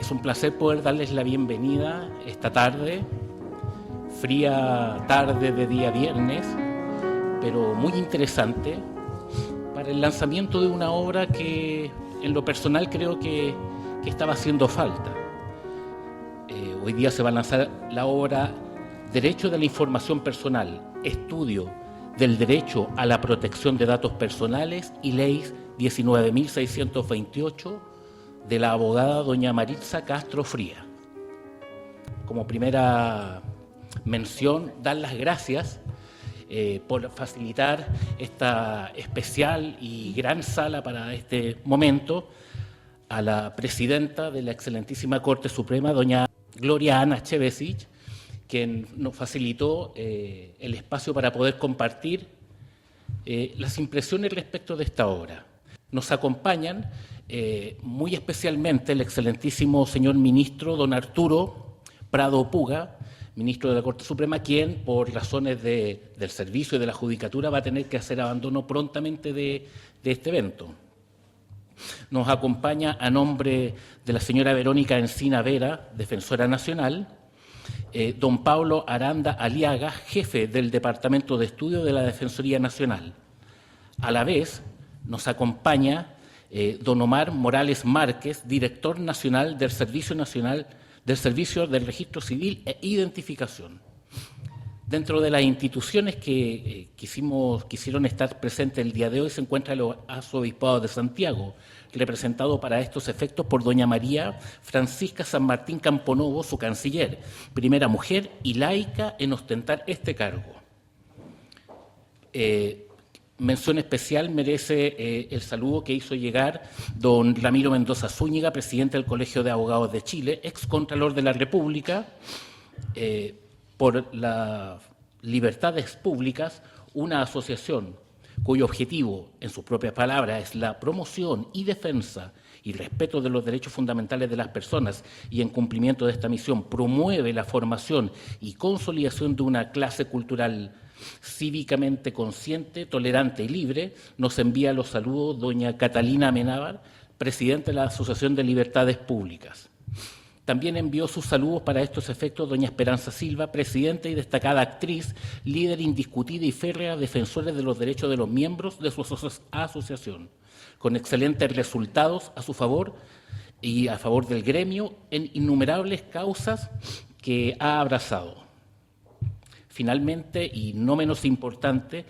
Es un placer poder darles la bienvenida esta tarde, fría tarde de día viernes, pero muy interesante, para el lanzamiento de una obra que en lo personal creo que estaba haciendo falta. Hoy día se va a lanzar la obra Derecho de la Información Personal, Estudio del Derecho a la Protección de Datos Personales y Ley 19.628 de la abogada doña Maritza Castro Fría. Como primera mención, dar las gracias por facilitar esta especial y gran sala para este momento a la presidenta de la excelentísima Corte Suprema, doña Gloria Ana Chevesich, quien nos facilitó el espacio para poder compartir las impresiones respecto de esta obra. Nos acompañan muy especialmente el excelentísimo señor ministro don Arturo Prado Puga, ministro de la Corte Suprema, quien por razones del servicio y de la judicatura va a tener que hacer abandono prontamente de este evento. Nos acompaña a nombre de la señora Verónica Encina Vera, defensora nacional, don Pablo Aranda Aliaga, jefe del Departamento de Estudio de la Defensoría Nacional. A la vez nos acompaña don Omar Morales Márquez, director nacional del Servicio del Registro Civil e Identificación. Dentro de las instituciones que quisieron estar presentes el día de hoy se encuentra el Arzobispado de Santiago, representado para estos efectos por doña María Francisca San Martín Camponovo, su canciller, primera mujer y laica en ostentar este cargo. Mención especial merece el saludo que hizo llegar don Ramiro Mendoza Zúñiga, presidente del Colegio de Abogados de Chile, excontralor de la República, por las libertades públicas, una asociación cuyo objetivo, en sus propias palabras, es la promoción y defensa y respeto de los derechos fundamentales de las personas y en cumplimiento de esta misión promueve la formación y consolidación de una clase cultural cívicamente consciente, tolerante y libre. Nos envía los saludos doña Catalina Amenábar, presidenta de la Asociación de Libertades Públicas. También envió sus saludos para estos efectos doña Esperanza Silva, presidenta y destacada actriz, líder indiscutida y férrea defensora de los derechos de los miembros de su asociación, con excelentes resultados a su favor y a favor del gremio en innumerables causas que ha abrazado. Finalmente, y no menos importante,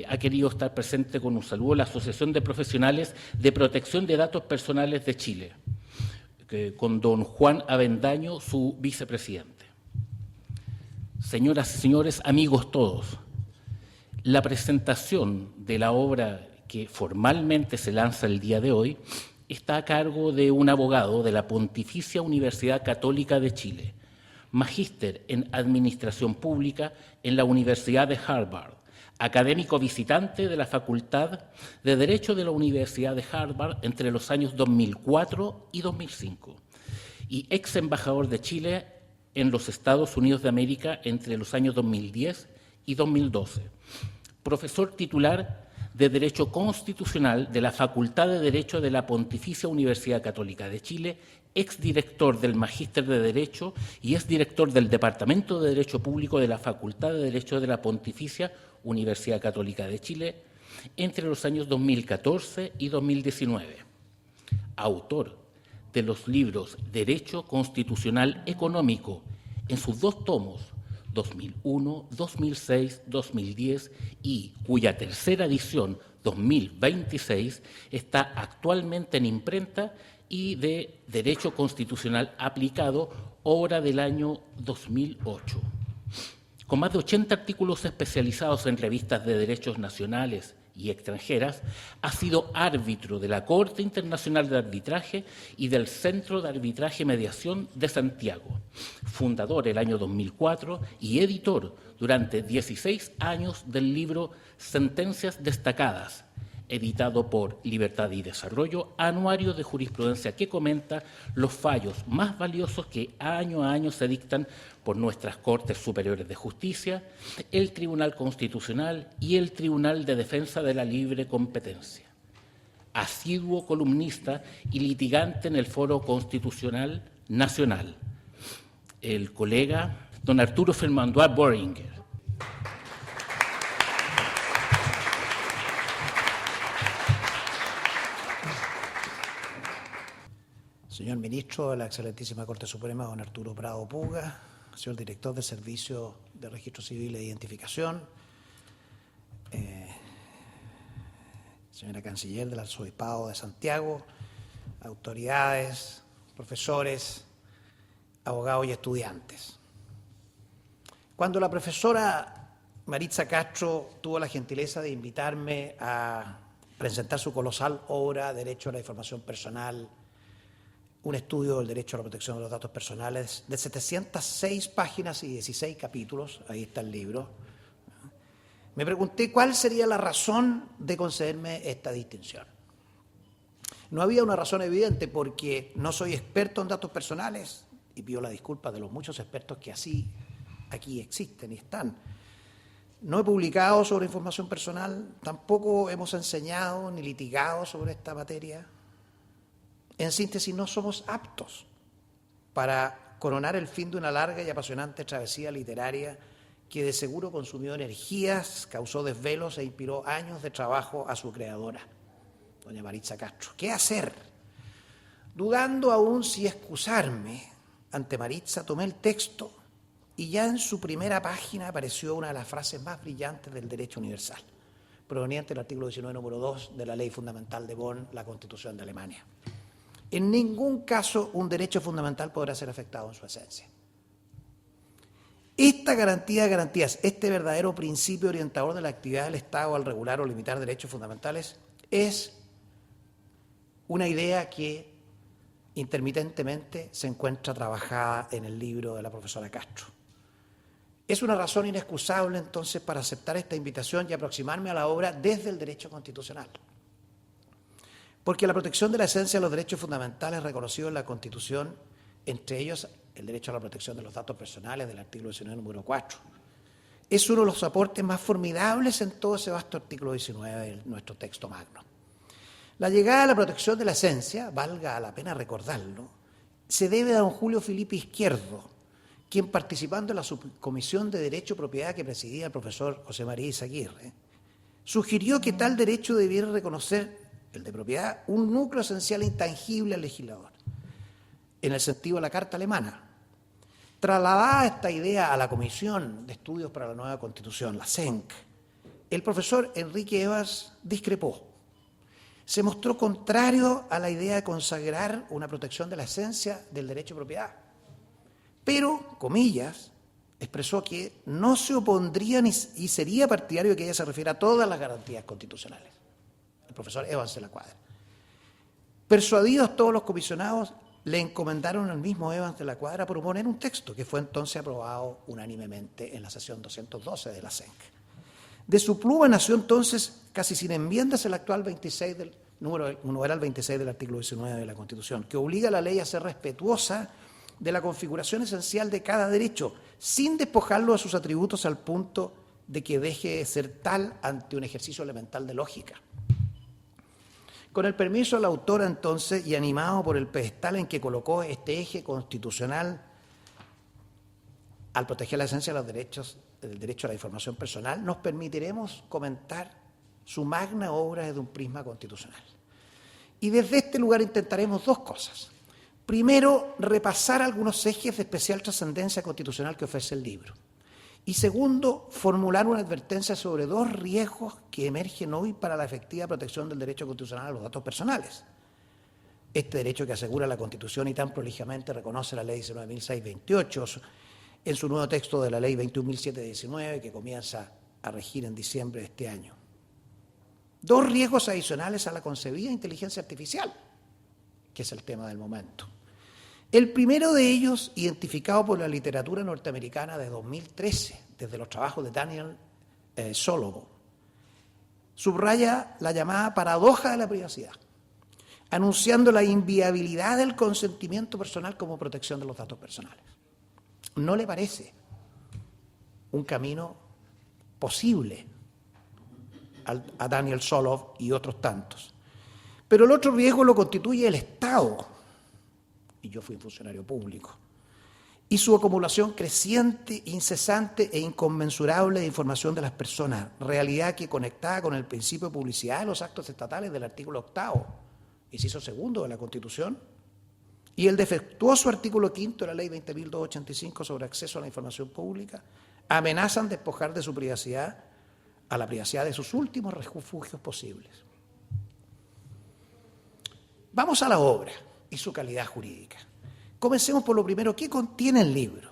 ha querido estar presente con un saludo la Asociación de Profesionales de Protección de Datos Personales de Chile, con don Juan Avendaño, su vicepresidente. Señoras y señores, amigos todos, la presentación de la obra que formalmente se lanza el día de hoy está a cargo de un abogado de la Pontificia Universidad Católica de Chile, magíster en Administración Pública en la Universidad de Harvard, académico visitante de la Facultad de Derecho de la Universidad de Harvard entre los años 2004 y 2005 y ex embajador de Chile en los Estados Unidos de América entre los años 2010 y 2012. Profesor titular de Derecho Constitucional de la Facultad de Derecho de la Pontificia Universidad Católica de Chile, exdirector del Magíster de Derecho y exdirector del Departamento de Derecho Público de la Facultad de Derecho de la Pontificia Universidad Católica de Chile entre los años 2014 y 2019. Autor de los libros Derecho Constitucional Económico en sus dos tomos, 2001, 2006, 2010 y cuya tercera edición, 2026, está actualmente en imprenta y de Derecho Constitucional Aplicado, obra del año 2008. Con más de 80 artículos especializados en revistas de derechos nacionales y extranjeras, ha sido árbitro de la Corte Internacional de Arbitraje y del Centro de Arbitraje y Mediación de Santiago, fundador el año 2004 y editor durante 16 años del libro Sentencias Destacadas, editado por Libertad y Desarrollo, anuario de jurisprudencia que comenta los fallos más valiosos que año a año se dictan por nuestras Cortes Superiores de Justicia, el Tribunal Constitucional y el Tribunal de Defensa de la Libre Competencia. asiduo columnista y litigante en el Foro Constitucional Nacional, el colega don Arturo Fermandois Boehringer. Señor Ministro de la Excelentísima Corte Suprema, don Arturo Prado Puga, señor Director del Servicio de Registro Civil e Identificación, señora Canciller del Arzobispado de Santiago, autoridades, profesores, abogados y estudiantes. Cuando la profesora Maritza Castro tuvo la gentileza de invitarme a presentar su colosal obra Derecho a la Información Personal, un estudio del derecho a la protección de los datos personales de 706 páginas y 16 capítulos, ahí está el libro, me pregunté cuál sería la razón de concederme esta distinción. No había una razón evidente porque no soy experto en datos personales y pido la disculpa de los muchos expertos que así aquí existen y están. No he publicado sobre información personal, tampoco hemos enseñado ni litigado sobre esta materia. En síntesis, no somos aptos para coronar el fin de una larga y apasionante travesía literaria que de seguro consumió energías, causó desvelos e inspiró años de trabajo a su creadora, doña Maritza Castro. ¿Qué hacer? Dudando aún si excusarme ante Maritza, tomé el texto y ya en su primera página apareció una de las frases más brillantes del derecho universal, proveniente del artículo 19, número 2 de la Ley Fundamental de Bonn, la Constitución de Alemania. En ningún caso un derecho fundamental podrá ser afectado en su esencia. Esta garantía de garantías, este verdadero principio orientador de la actividad del Estado al regular o limitar derechos fundamentales, es una idea que intermitentemente se encuentra trabajada en el libro de la profesora Castro. Es una razón inexcusable entonces para aceptar esta invitación y aproximarme a la obra desde el derecho constitucional. Porque la protección de la esencia de los derechos fundamentales reconocidos en la Constitución, entre ellos el derecho a la protección de los datos personales del artículo 19, número 4, es uno de los aportes más formidables en todo ese vasto artículo 19 de nuestro texto magno. La llegada a la protección de la esencia, valga la pena recordarlo, se debe a don Julio Felipe Izquierdo, quien participando en la subcomisión de Derecho y Propiedad que presidía el profesor José María Izaguirre, sugirió que tal derecho debiera reconocer, el de propiedad, un núcleo esencial e intangible al legislador, en el sentido de la Carta Alemana. Trasladada esta idea a la Comisión de Estudios para la Nueva Constitución, la CENC, el profesor Enrique Evans discrepó. Se mostró contrario a la idea de consagrar una protección de la esencia del derecho de propiedad, pero, comillas, expresó que no se opondría y sería partidario de que ella se refiera a todas las garantías constitucionales. El profesor Evans de la Cuadra. Persuadidos todos los comisionados, le encomendaron al mismo Evans de la Cuadra proponer un texto que fue entonces aprobado unánimemente en la sesión 212 de la CENC. De su pluma nació entonces, casi sin enmiendas, el actual 26 del numeral 26 del artículo 19 de la Constitución, que obliga a la ley a ser respetuosa de la configuración esencial de cada derecho, sin despojarlo de sus atributos al punto de que deje de ser tal ante un ejercicio elemental de lógica. Con el permiso de la autora, entonces, y animado por el pedestal en que colocó este eje constitucional al proteger la esencia de los derechos, el derecho a la información personal, nos permitiremos comentar su magna obra desde un prisma constitucional. Y desde este lugar intentaremos dos cosas. Primero, repasar algunos ejes de especial trascendencia constitucional que ofrece el libro. Y segundo, formular una advertencia sobre dos riesgos que emergen hoy para la efectiva protección del derecho constitucional a los datos personales. Este derecho que asegura la Constitución y tan prolijamente reconoce la Ley 19.628 en su nuevo texto de la Ley 21.719 que comienza a regir en diciembre de este año. Dos riesgos adicionales a la concebida inteligencia artificial, que es el tema del momento. El primero de ellos, identificado por la literatura norteamericana de 2013, desde los trabajos de Daniel Solomon, subraya la llamada paradoja de la privacidad, anunciando la inviabilidad del consentimiento personal como protección de los datos personales. ¿No le parece un camino posible a Daniel Solomon y otros tantos? Pero el otro riesgo lo constituye el Estado, y yo fui funcionario público, y su acumulación creciente, incesante e inconmensurable de información de las personas, realidad que conectada con el principio de publicidad de los actos estatales del artículo 8º, inciso 2 de la Constitución, y el defectuoso artículo 5 de la Ley 20.285 sobre acceso a la información pública, amenazan despojar de su privacidad a la privacidad de sus últimos refugios posibles. Vamos a la obra y su calidad jurídica. Comencemos por lo primero, ¿qué contiene el libro?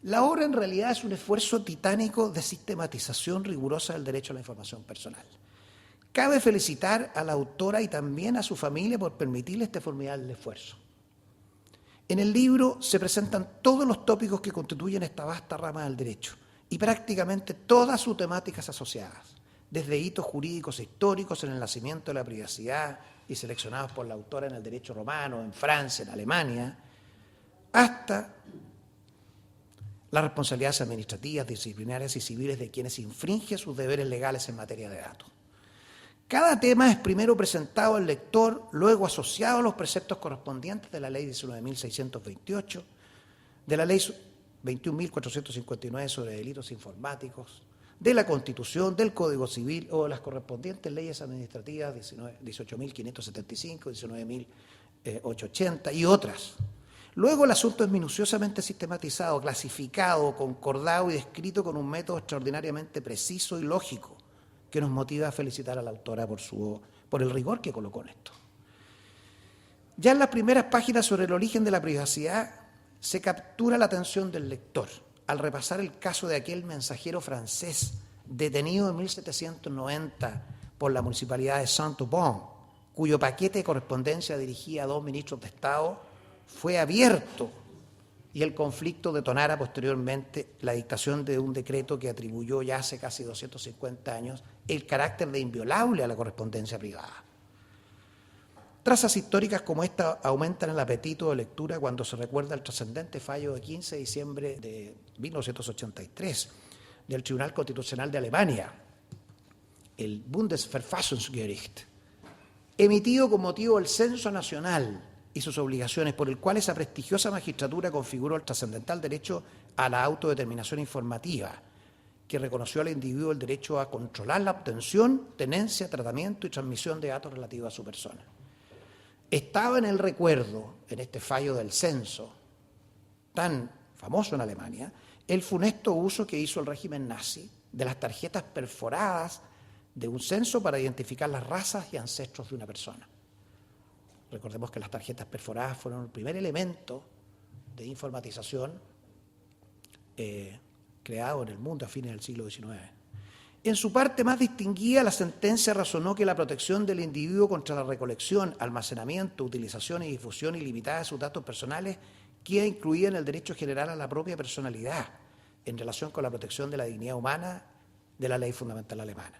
La obra en realidad es un esfuerzo titánico de sistematización rigurosa del derecho a la información personal. Cabe felicitar a la autora y también a su familia por permitirle este formidable esfuerzo. En el libro se presentan todos los tópicos que constituyen esta vasta rama del derecho y prácticamente todas sus temáticas asociadas, desde hitos jurídicos e históricos en el nacimiento de la privacidad y seleccionados por la autora en el derecho romano, en Francia, en Alemania, hasta las responsabilidades administrativas, disciplinarias y civiles de quienes infringen sus deberes legales en materia de datos. Cada tema es primero presentado al lector, luego asociado a los preceptos correspondientes de la Ley 19.628, de la Ley 21.459 sobre delitos informáticos, de la Constitución, del Código Civil o de las correspondientes leyes administrativas 18.575, 19.880 y otras. Luego el asunto es minuciosamente sistematizado, clasificado, concordado y descrito con un método extraordinariamente preciso y lógico que nos motiva a felicitar a la autora por el rigor que colocó en esto. Ya en las primeras páginas sobre el origen de la privacidad se captura la atención del lector al repasar el caso de aquel mensajero francés detenido en 1790 por la municipalidad de Saint-Aubin, cuyo paquete de correspondencia dirigida a 2 ministros de Estado fue abierto y el conflicto detonara posteriormente la dictación de un decreto que atribuyó ya hace casi 250 años el carácter de inviolable a la correspondencia privada. Trazas históricas como esta aumentan el apetito de lectura cuando se recuerda el trascendente fallo de 15 de diciembre de 1983 del Tribunal Constitucional de Alemania, el Bundesverfassungsgericht, emitido con motivo del Censo Nacional y sus obligaciones, por el cual esa prestigiosa magistratura configuró el trascendental derecho a la autodeterminación informativa, que reconoció al individuo el derecho a controlar la obtención, tenencia, tratamiento y transmisión de datos relativos a su persona. Estaba en el recuerdo, en este fallo del censo, tan famoso en Alemania, el funesto uso que hizo el régimen nazi de las tarjetas perforadas de un censo para identificar las razas y ancestros de una persona. Recordemos que las tarjetas perforadas fueron el primer elemento de informatización creado en el mundo a fines del siglo XIX. En su parte más distinguida, la sentencia razonó que la protección del individuo contra la recolección, almacenamiento, utilización y difusión ilimitada de sus datos personales queda incluida en el derecho general a la propia personalidad, en relación con la protección de la dignidad humana de la ley fundamental alemana.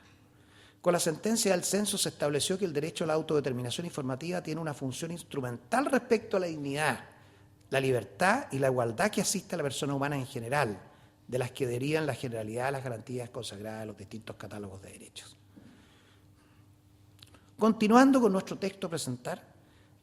Con la sentencia del censo se estableció que el derecho a la autodeterminación informativa tiene una función instrumental respecto a la dignidad, la libertad y la igualdad que asiste a la persona humana en general, de las que derivan la generalidad de las garantías consagradas en los distintos catálogos de derechos. Continuando con nuestro texto a presentar,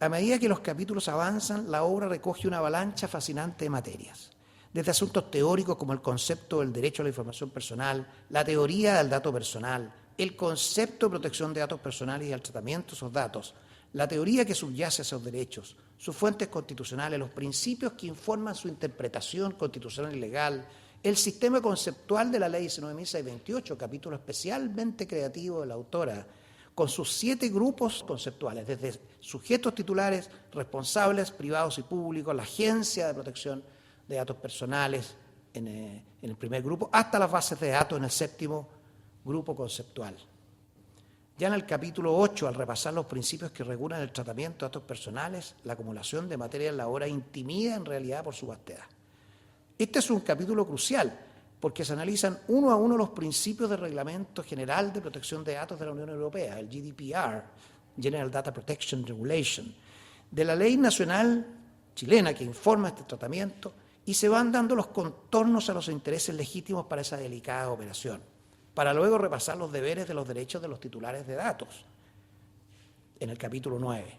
a medida que los capítulos avanzan, la obra recoge una avalancha fascinante de materias, desde asuntos teóricos como el concepto del derecho a la información personal, la teoría del dato personal, el concepto de protección de datos personales y el tratamiento de esos datos, la teoría que subyace a esos derechos, sus fuentes constitucionales, los principios que informan su interpretación constitucional y legal, el sistema conceptual de la Ley 19.628, capítulo especialmente creativo de la autora, con sus 7 grupos conceptuales, desde sujetos titulares, responsables, privados y públicos, la Agencia de Protección de Datos Personales en el primer grupo, hasta las bases de datos en el 7º grupo conceptual. Ya en el capítulo 8, al repasar los principios que regulan el tratamiento de datos personales, la acumulación de materia en la obra intimida en realidad por su vastedad. Este es un capítulo crucial porque se analizan uno a uno los principios del Reglamento General de Protección de Datos de la Unión Europea, el GDPR, General Data Protection Regulation, de la ley nacional chilena que informa este tratamiento y se van dando los contornos a los intereses legítimos para esa delicada operación, para luego repasar los deberes de los derechos de los titulares de datos, en el capítulo 9.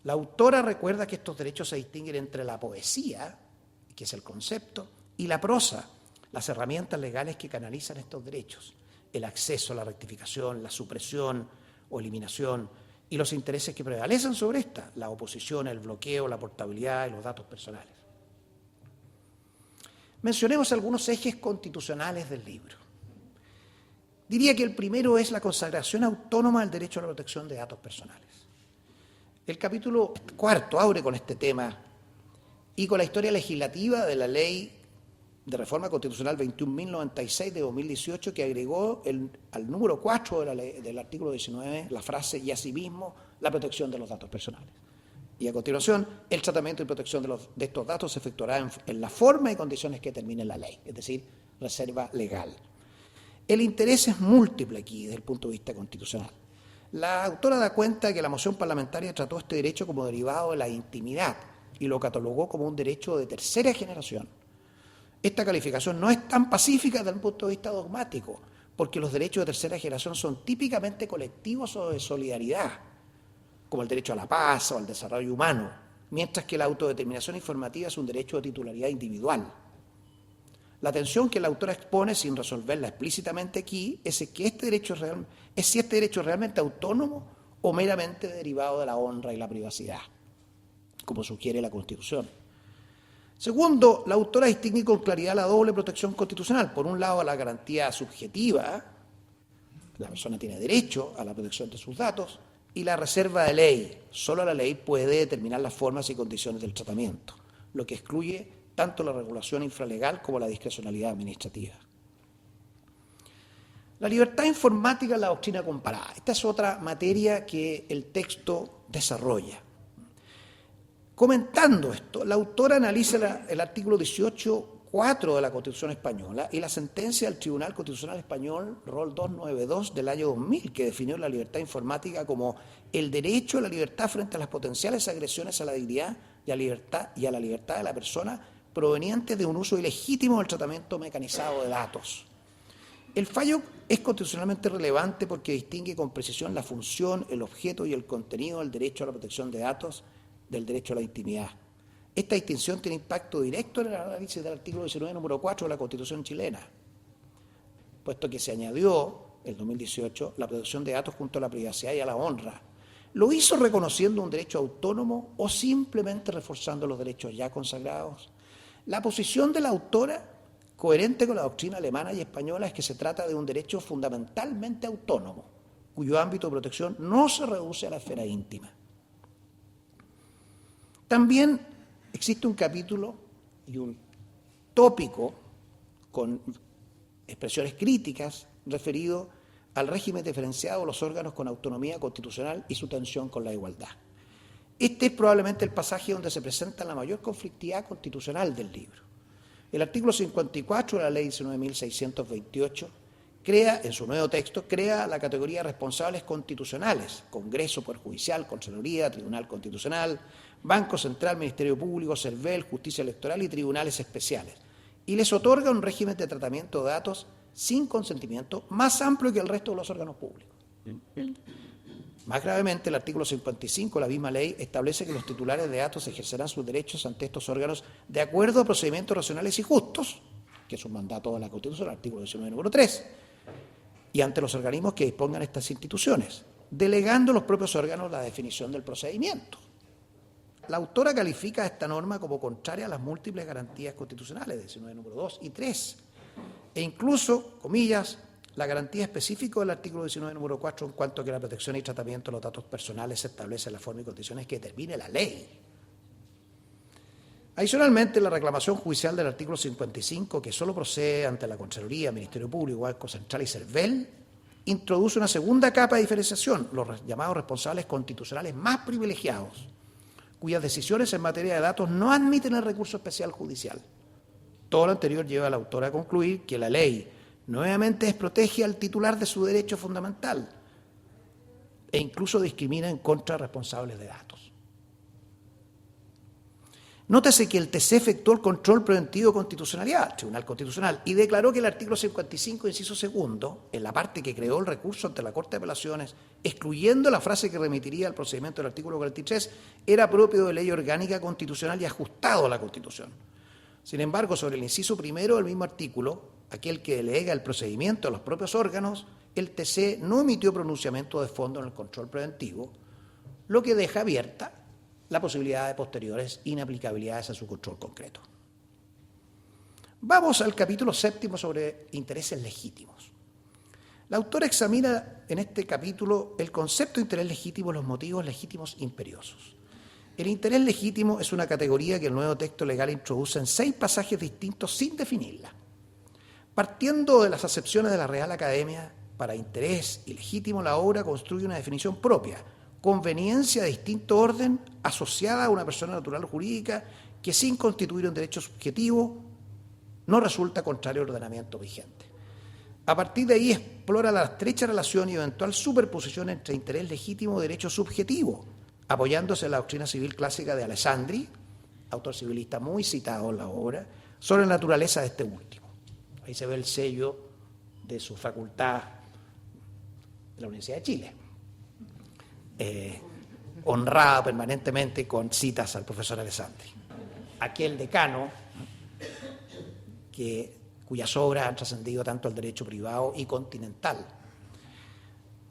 La autora recuerda que estos derechos se distinguen entre la poesía, que es el concepto, y la prosa, las herramientas legales que canalizan estos derechos, el acceso, la rectificación, la supresión o eliminación, y los intereses que prevalecen sobre esta, la oposición, el bloqueo, la portabilidad y los datos personales. Mencionemos algunos ejes constitucionales del libro. Diría que el primero es la consagración autónoma del derecho a la protección de datos personales. El capítulo 4 abre con este tema y con la historia legislativa de la Ley de Reforma Constitucional 21.096 de 2018, que agregó al número 4 del artículo 19 la frase "y asimismo la protección de los datos personales". Y a continuación, el tratamiento y protección de estos datos se efectuará en la forma y condiciones que determine la ley, es decir, reserva legal. El interés es múltiple aquí desde el punto de vista constitucional. La autora da cuenta que la moción parlamentaria trató este derecho como derivado de la intimidad y lo catalogó como un derecho de tercera generación. Esta calificación no es tan pacífica desde el punto de vista dogmático, porque los derechos de tercera generación son típicamente colectivos o de solidaridad, como el derecho a la paz o al desarrollo humano, mientras que la autodeterminación informativa es un derecho de titularidad individual. La tensión que la autora expone, sin resolverla explícitamente aquí, es si este derecho es realmente autónomo o meramente derivado de la honra y la privacidad, como sugiere la Constitución. Segundo, la autora distingue con claridad la doble protección constitucional. Por un lado, la garantía subjetiva, la persona tiene derecho a la protección de sus datos, y la reserva de ley. Solo la ley puede determinar las formas y condiciones del tratamiento, lo que excluye tanto la regulación infralegal como la discrecionalidad administrativa. La libertad informática en la doctrina comparada. Esta es otra materia que el texto desarrolla. Comentando esto, la autora analiza el artículo 18.4 de la Constitución Española y la sentencia del Tribunal Constitucional Español, Rol 292 del año 2000, que definió la libertad informática como el derecho a la libertad frente a las potenciales agresiones a la dignidad y a la libertad de la persona provenientes de un uso ilegítimo del tratamiento mecanizado de datos. El fallo es constitucionalmente relevante porque distingue con precisión la función, el objeto y el contenido del derecho a la protección de datos del derecho a la intimidad. Esta distinción tiene impacto directo en el análisis del artículo 19, número 4 de la Constitución chilena, puesto que se añadió, en 2018, la protección de datos junto a la privacidad y a la honra. ¿Lo hizo reconociendo un derecho autónomo o simplemente reforzando los derechos ya consagrados? La posición de la autora, coherente con la doctrina alemana y española, es que se trata de un derecho fundamentalmente autónomo, cuyo ámbito de protección no se reduce a la esfera íntima. También existe un capítulo y un tópico con expresiones críticas referido al régimen diferenciado de los órganos con autonomía constitucional y su tensión con la igualdad. Este es probablemente el pasaje donde se presenta la mayor conflictividad constitucional del libro. El artículo 54 de la Ley 19.628 crea, en su nuevo texto, crea la categoría de responsables constitucionales: Congreso, Poder Judicial, Contraloría, Tribunal Constitucional, Banco Central, Ministerio Público, CERVEL, Justicia Electoral y tribunales especiales, y les otorga un régimen de tratamiento de datos sin consentimiento más amplio que el resto de los órganos públicos. Más gravemente, el artículo 55 de la misma ley establece que los titulares de datos ejercerán sus derechos ante estos órganos de acuerdo a procedimientos racionales y justos, que es un mandato de la Constitución, el artículo 19, número 3, y ante los organismos que dispongan estas instituciones, delegando a los propios órganos la definición del procedimiento. La autora califica esta norma como contraria a las múltiples garantías constitucionales, 19, número 2 y 3, e incluso, comillas, la garantía específica del artículo 19, número 4, en cuanto a que la protección y tratamiento de los datos personales se establece en la forma y condiciones que determine la ley. Adicionalmente, la reclamación judicial del artículo 55, que solo procede ante la Contraloría, Ministerio Público, Banco Central y CERVEL, introduce una segunda capa de diferenciación, los llamados responsables constitucionales más privilegiados, cuyas decisiones en materia de datos no admiten el recurso especial judicial. Todo lo anterior lleva a la autora a concluir que la ley nuevamente desprotege al titular de su derecho fundamental e incluso discrimina en contra de responsables de datos. Nótese que el TC efectuó el control preventivo de constitucionalidad, Tribunal Constitucional, y declaró que el artículo 55, inciso segundo, en la parte que creó el recurso ante la Corte de Apelaciones, excluyendo la frase que remitiría al procedimiento del artículo 43, era propio de ley orgánica constitucional y ajustado a la Constitución. Sin embargo, sobre el inciso primero del mismo artículo, aquel que delega el procedimiento a los propios órganos, el TC no emitió pronunciamiento de fondo en el control preventivo, lo que deja abierta la posibilidad de posteriores inaplicabilidades a su control concreto. Vamos al capítulo séptimo sobre intereses legítimos. La autora examina en este capítulo el concepto de interés legítimo y los motivos legítimos imperiosos. El interés legítimo es una categoría que el nuevo texto legal introduce en 6 pasajes distintos sin definirla. Partiendo de las acepciones de la Real Academia, para interés y legítimo la obra construye una definición propia, conveniencia de distinto orden asociada a una persona natural o jurídica que sin constituir un derecho subjetivo no resulta contrario al ordenamiento vigente. A partir de ahí explora la estrecha relación y eventual superposición entre interés legítimo y derecho subjetivo, apoyándose en la doctrina civil clásica de Alessandri, autor civilista muy citado en la obra, sobre la naturaleza de este último. Ahí se ve el sello de su facultad de la Universidad de Chile. Honrada permanentemente con citas al profesor Alessandri, aquel decano cuyas obras han trascendido tanto al derecho privado y continental.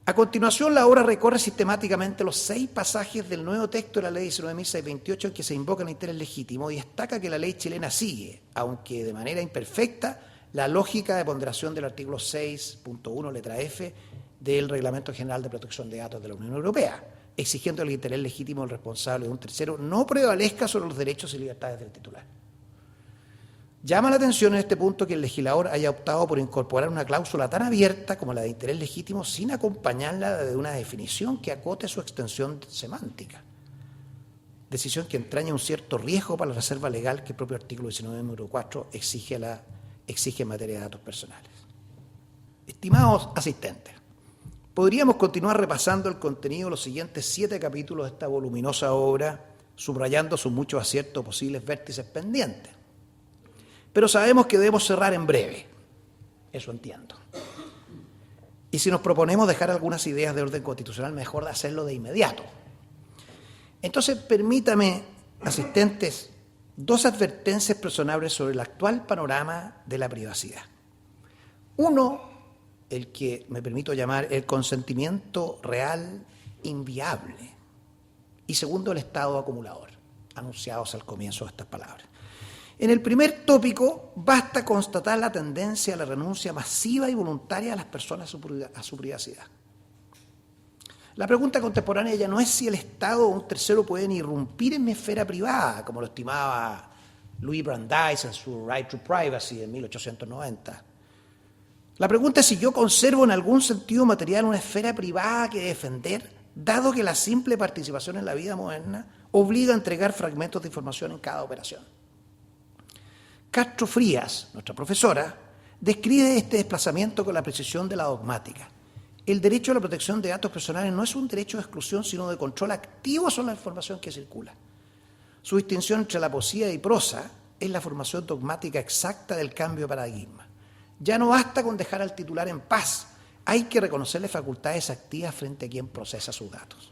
A continuación, la obra recorre sistemáticamente los 6 pasajes del nuevo texto de la Ley 19.628 en que se invoca el interés legítimo y destaca que la ley chilena sigue, aunque de manera imperfecta, la lógica de ponderación del artículo 6.1, letra F, del Reglamento General de Protección de Datos de la Unión Europea, exigiendo el interés legítimo del responsable de un tercero no prevalezca sobre los derechos y libertades del titular. Llama la atención en este punto que el legislador haya optado por incorporar una cláusula tan abierta como la de interés legítimo sin acompañarla de una definición que acote su extensión semántica, decisión que entraña un cierto riesgo para la reserva legal que el propio artículo 19, número 4, exige en materia de datos personales. Estimados asistentes, podríamos continuar repasando el contenido de los siguientes 7 capítulos de esta voluminosa obra, subrayando sus muchos aciertos posibles vértices pendientes. Pero sabemos que debemos cerrar en breve, eso entiendo. Y si nos proponemos dejar algunas ideas de orden constitucional, mejor de hacerlo de inmediato. Entonces, permítame, asistentes, 2 advertencias personales sobre el actual panorama de la privacidad. Uno, el que me permito llamar el consentimiento real inviable. Y segundo, el estado acumulador, anunciados al comienzo de estas palabras. En el primer tópico, basta constatar la tendencia a la renuncia masiva y voluntaria de las personas a su privacidad. La pregunta contemporánea ya no es si el Estado o un tercero pueden irrumpir en mi esfera privada, como lo estimaba Louis Brandeis en su Right to Privacy en 1890. La pregunta es si yo conservo en algún sentido material una esfera privada que defender, dado que la simple participación en la vida moderna obliga a entregar fragmentos de información en cada operación. Castro Frías, nuestra profesora, describe este desplazamiento con la precisión de la dogmática. El derecho a la protección de datos personales no es un derecho de exclusión, sino de control activo sobre la información que circula. Su distinción entre la poesía y prosa es la formación dogmática exacta del cambio de paradigma. Ya no basta con dejar al titular en paz, hay que reconocerle facultades activas frente a quien procesa sus datos.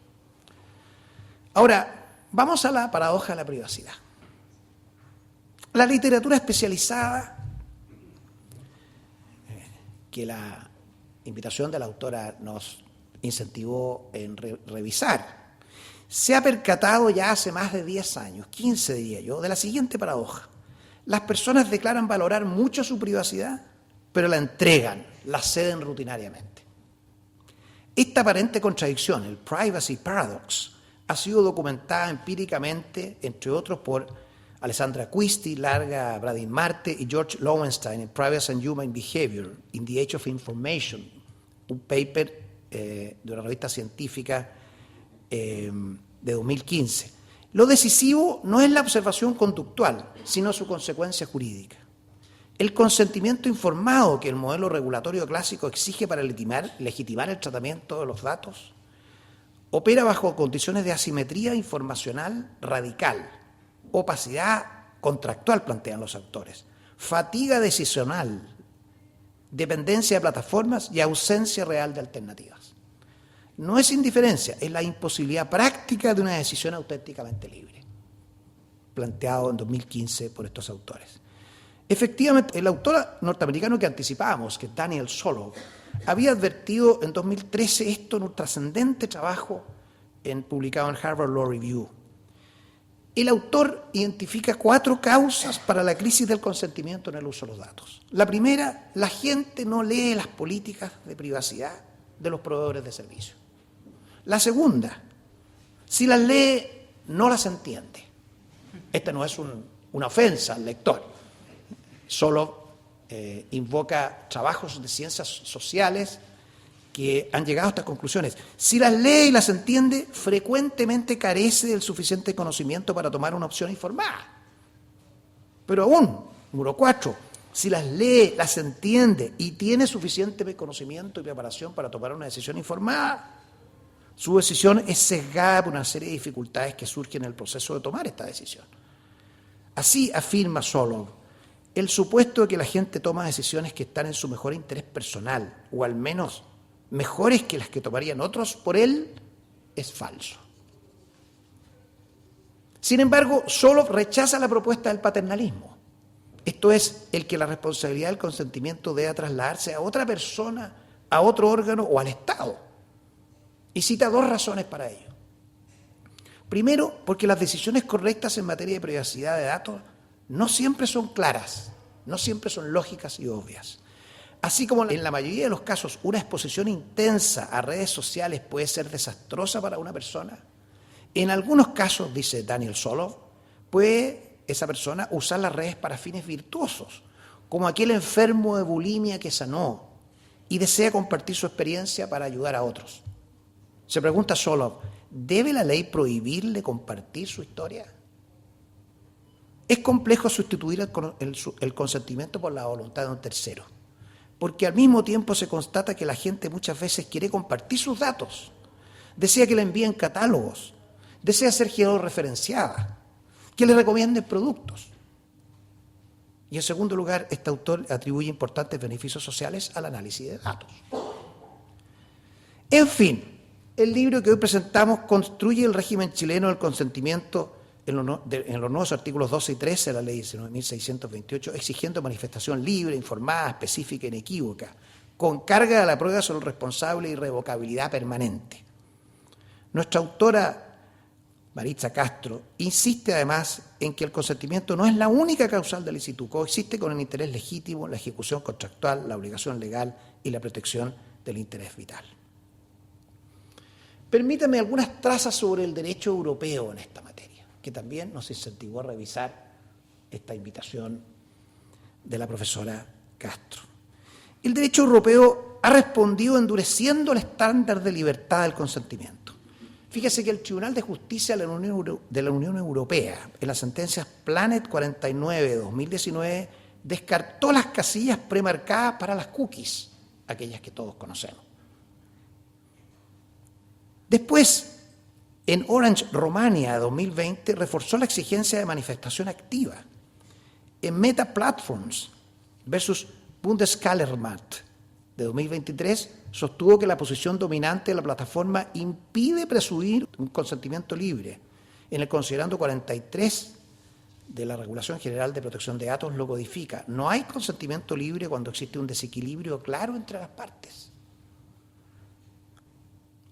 Ahora, vamos a la paradoja de la privacidad. La literatura especializada, que la invitación de la autora nos incentivó en revisar, se ha percatado ya hace más de 10 años, 15 diría yo, de la siguiente paradoja. Las personas declaran valorar mucho su privacidad, pero la entregan, la ceden rutinariamente. Esta aparente contradicción, el privacy paradox, ha sido documentada empíricamente, entre otros, por Alessandra Acquisti, Larga Bradin Marte y George Lowenstein en Privacy and Human Behavior in the Age of Information, un paper de una revista científica de 2015. Lo decisivo no es la observación conductual, sino su consecuencia jurídica. El consentimiento informado que el modelo regulatorio clásico exige para legitimar el tratamiento de los datos opera bajo condiciones de asimetría informacional radical, opacidad contractual, plantean los autores, fatiga decisional, dependencia de plataformas y ausencia real de alternativas. No es indiferencia, es la imposibilidad práctica de una decisión auténticamente libre, planteado en 2015 por estos autores. Efectivamente, el autor norteamericano que anticipábamos, que es Daniel Solov, había advertido en 2013 esto en un trascendente trabajo publicado en Harvard Law Review. El autor identifica 4 causas para la crisis del consentimiento en el uso de los datos. La primera, la gente no lee las políticas de privacidad de los proveedores de servicios. La segunda, si las lee, no las entiende. Esta no es una ofensa al lector. Solo invoca trabajos de ciencias sociales que han llegado a estas conclusiones. Si las lee y las entiende, frecuentemente carece del suficiente conocimiento para tomar una opción informada. Pero aún, número 4, si las lee, las entiende y tiene suficiente conocimiento y preparación para tomar una decisión informada, su decisión es sesgada por una serie de dificultades que surgen en el proceso de tomar esta decisión. Así afirma Solov, el supuesto de que la gente toma decisiones que están en su mejor interés personal, o al menos mejores que las que tomarían otros por él, es falso. Sin embargo, Solov rechaza la propuesta del paternalismo. Esto es, el que la responsabilidad del consentimiento deba trasladarse a otra persona, a otro órgano o al Estado. Y cita 2 razones para ello. Primero, porque las decisiones correctas en materia de privacidad de datos no siempre son claras, no siempre son lógicas y obvias. Así como en la mayoría de los casos una exposición intensa a redes sociales puede ser desastrosa para una persona, en algunos casos, dice Daniel Solov, puede esa persona usar las redes para fines virtuosos, como aquel enfermo de bulimia que sanó y desea compartir su experiencia para ayudar a otros. Se pregunta Solov, ¿debe la ley prohibirle compartir su historia? Es complejo sustituir el consentimiento por la voluntad de un tercero, porque al mismo tiempo se constata que la gente muchas veces quiere compartir sus datos, desea que le envíen catálogos, desea ser georreferenciada, que le recomienden productos. Y en segundo lugar, este autor atribuye importantes beneficios sociales al análisis de datos. En fin, el libro que hoy presentamos construye el régimen chileno del consentimiento en los nuevos artículos 12 y 13 de la Ley 19.628, exigiendo manifestación libre, informada, específica e inequívoca, con carga de la prueba sobre el responsable y revocabilidad permanente. Nuestra autora, Maritza Castro, insiste además en que el consentimiento no es la única causal del ilícito, coexiste con el interés legítimo, la ejecución contractual, la obligación legal y la protección del interés vital. Permítame algunas trazas sobre el derecho europeo en esta materia, que también nos incentivó a revisar esta invitación de la profesora Castro. El derecho europeo ha respondido endureciendo el estándar de libertad del consentimiento. Fíjese que el Tribunal de Justicia de la Unión Europea, en las sentencias Planet 49 de 2019, descartó las casillas premarcadas para las cookies, aquellas que todos conocemos. Después, en Orange Romania de 2020, reforzó la exigencia de manifestación activa. En Meta Platforms versus Bundeskartellamt de 2023, sostuvo que la posición dominante de la plataforma impide presumir un consentimiento libre. En el considerando 43 de la Regulación General de Protección de Datos lo codifica. No hay consentimiento libre cuando existe un desequilibrio claro entre las partes.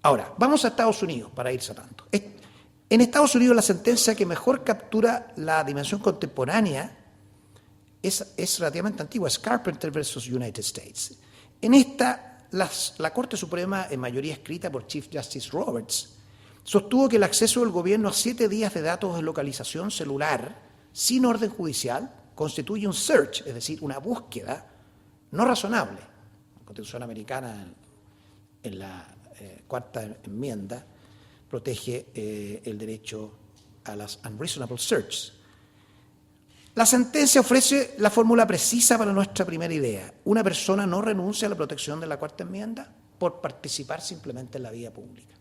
Ahora, vamos a Estados Unidos para ir cerrando. En Estados Unidos la sentencia que mejor captura la dimensión contemporánea es relativamente antigua, es Carpenter versus United States. En esta, la Corte Suprema, en mayoría escrita por Chief Justice Roberts, sostuvo que el acceso del gobierno a 7 días de datos de localización celular sin orden judicial constituye un search, es decir, una búsqueda no razonable. La Constitución americana, en la cuarta enmienda, protege el derecho a las unreasonable searches. La sentencia ofrece la fórmula precisa para nuestra primera idea. Una persona no renuncia a la protección de la cuarta enmienda por participar simplemente en la vía pública.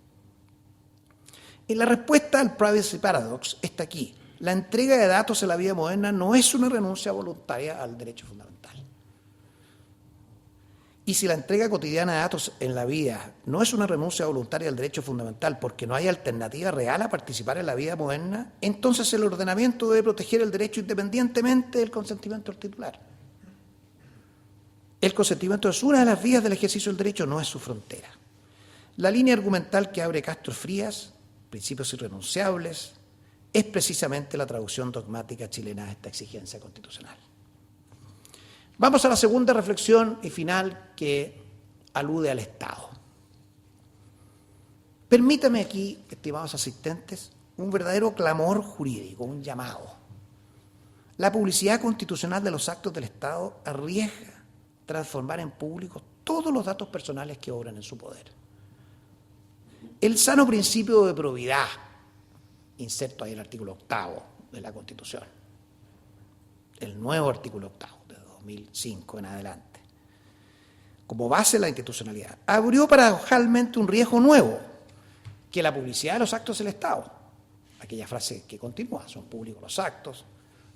Y la respuesta al privacy paradox está aquí. La entrega de datos en la vida moderna no es una renuncia voluntaria al derecho fundamental. Y si la entrega cotidiana de datos en la vida no es una renuncia voluntaria al derecho fundamental porque no hay alternativa real a participar en la vida moderna, entonces el ordenamiento debe proteger el derecho independientemente del consentimiento del titular. El consentimiento es una de las vías del ejercicio del derecho, no es su frontera. La línea argumental que abre Castro Frías, principios irrenunciables, es precisamente la traducción dogmática chilena de esta exigencia constitucional. Vamos a la segunda reflexión y final que alude al Estado. Permítame aquí, estimados asistentes, un verdadero clamor jurídico, un llamado. La publicidad constitucional de los actos del Estado arriesga transformar en público todos los datos personales que obran en su poder. El sano principio de probidad, inserto ahí el artículo 8 de la Constitución, el nuevo artículo 8 de 2005 en adelante, como base de la institucionalidad, abrió paradojalmente un riesgo nuevo, que la publicidad de los actos del Estado, aquella frase que continúa, son públicos los actos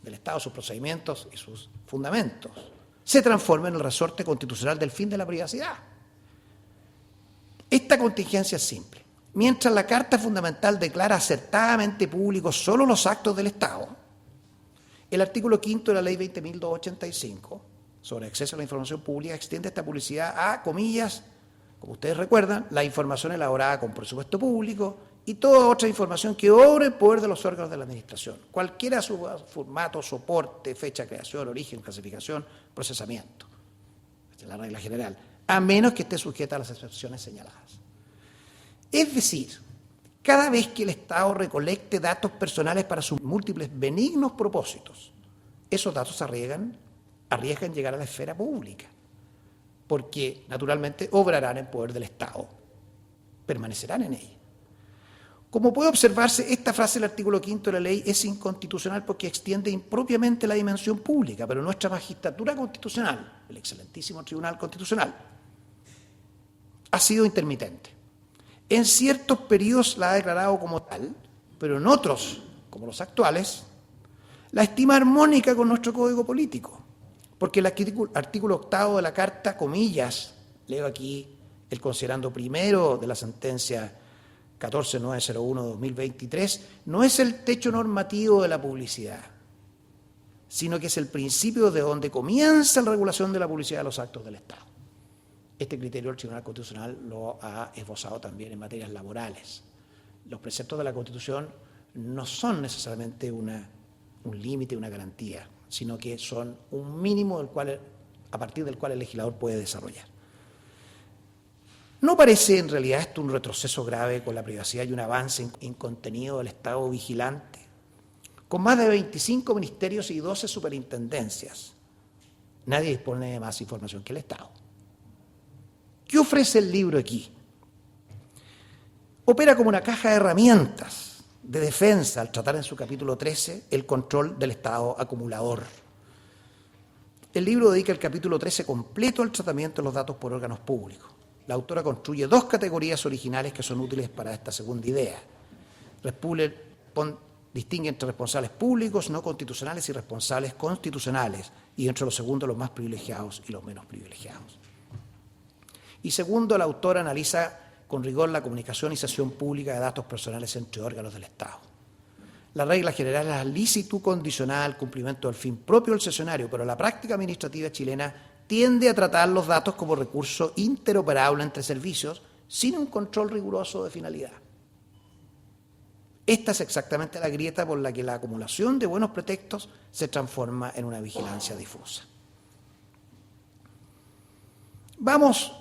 del Estado, sus procedimientos y sus fundamentos, se transforma en el resorte constitucional del fin de la privacidad. Esta contingencia es simple. Mientras la Carta Fundamental declara acertadamente públicos solo los actos del Estado, el artículo 5 de la Ley 20.285 sobre acceso a la información pública extiende esta publicidad a, comillas, como ustedes recuerdan, la información elaborada con presupuesto público y toda otra información que obre en poder de los órganos de la Administración, cualquiera su formato, soporte, fecha de creación, origen, clasificación, procesamiento. Esta es la regla general, a menos que esté sujeta a las excepciones señaladas. Es decir, cada vez que el Estado recolecte datos personales para sus múltiples benignos propósitos, esos datos arriesgan llegar a la esfera pública, porque naturalmente obrarán en poder del Estado, permanecerán en ella. Como puede observarse, esta frase del artículo 5 de la ley es inconstitucional porque extiende impropiamente la dimensión pública, pero nuestra magistratura constitucional, el excelentísimo Tribunal Constitucional, ha sido intermitente. En ciertos periodos la ha declarado como tal, pero en otros, como los actuales, la estima armónica con nuestro Código Político, porque el artículo 8 de la Carta, comillas, leo aquí el considerando primero de la sentencia 14901-2023, no es el techo normativo de la publicidad, sino que es el principio de donde comienza la regulación de la publicidad de los actos del Estado. Este criterio el Tribunal Constitucional lo ha esbozado también en materias laborales. Los preceptos de la Constitución no son necesariamente un límite, una garantía, sino que son un mínimo a partir del cual el legislador puede desarrollar. ¿No parece en realidad esto un retroceso grave con la privacidad y un avance en contenido del Estado vigilante? Con más de 25 ministerios y 12 superintendencias, nadie dispone de más información que el Estado. ¿Qué ofrece el libro aquí? Opera como una caja de herramientas de defensa al tratar en su capítulo 13 el control del Estado acumulador. El libro dedica el capítulo 13 completo al tratamiento de los datos por órganos públicos. La autora construye dos categorías originales que son útiles para esta segunda idea. Distingue entre responsables públicos, no constitucionales y responsables constitucionales, y entre los segundos los más privilegiados y los menos privilegiados. Y segundo, la autora analiza con rigor la comunicación y cesión pública de datos personales entre órganos del Estado. La regla general es la licitud condicionada al cumplimiento del fin propio del cesionario, pero la práctica administrativa chilena tiende a tratar los datos como recurso interoperable entre servicios sin un control riguroso de finalidad. Esta es exactamente la grieta por la que la acumulación de buenos pretextos se transforma en una vigilancia difusa. Vamos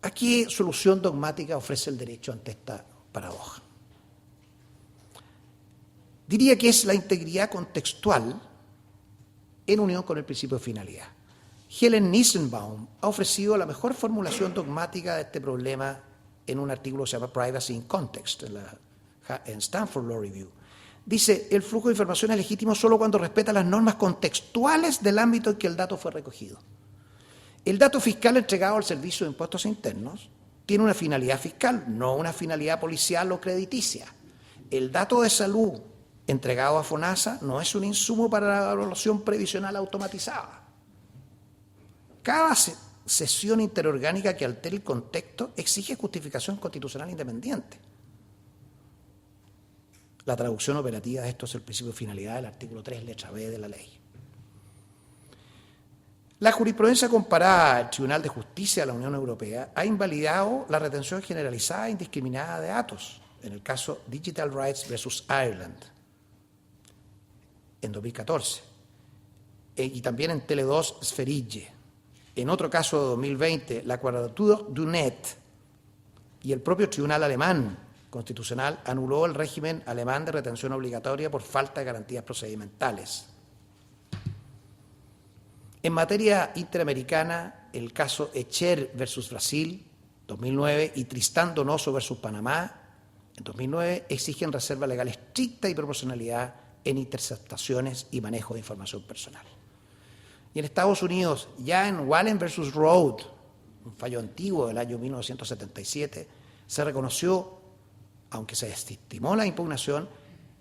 a qué solución dogmática ofrece el derecho ante esta paradoja. Diría que es la integridad contextual en unión con el principio de finalidad. Helen Nissenbaum ha ofrecido la mejor formulación dogmática de este problema en un artículo que se llama Privacy in Context, en Stanford Law Review. Dice, el flujo de información es legítimo solo cuando respeta las normas contextuales del ámbito en que el dato fue recogido. El dato fiscal entregado al Servicio de Impuestos Internos tiene una finalidad fiscal, no una finalidad policial o crediticia. El dato de salud entregado a FONASA no es un insumo para la evaluación previsional automatizada. Cada sesión interorgánica que altere el contexto exige justificación constitucional independiente. La traducción operativa de esto es el principio de finalidad del artículo 3, letra B de la ley. La jurisprudencia comparada al Tribunal de Justicia de la Unión Europea ha invalidado la retención generalizada e indiscriminada de datos, en el caso Digital Rights versus Ireland, en 2014, y también en Tele2 Sverige. En otro caso de 2020, la Quadrature du Net y el propio Tribunal Alemán Constitucional anuló el régimen alemán de retención obligatoria por falta de garantías procedimentales. En materia interamericana, el caso Echer versus Brasil, 2009, y Tristán Donoso versus Panamá, en 2009, exigen reserva legal estricta y proporcionalidad en interceptaciones y manejo de información personal. Y en Estados Unidos, ya en Wallen versus Road, un fallo antiguo del año 1977, se reconoció, aunque se desestimó la impugnación,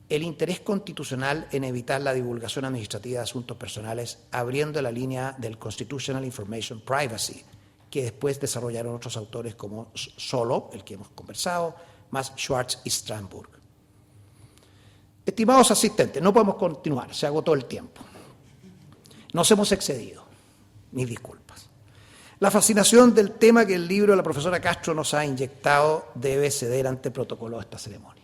el interés constitucional en evitar la divulgación administrativa de asuntos personales, abriendo la línea del Constitutional Information Privacy, que después desarrollaron otros autores como Solo, el que hemos conversado, más Schwartz y Strandberg. Estimados asistentes, no podemos continuar, se agotó el tiempo. Nos hemos excedido, mis disculpas. La fascinación del tema que el libro de la profesora Castro nos ha inyectado debe ceder ante el protocolo de esta ceremonia.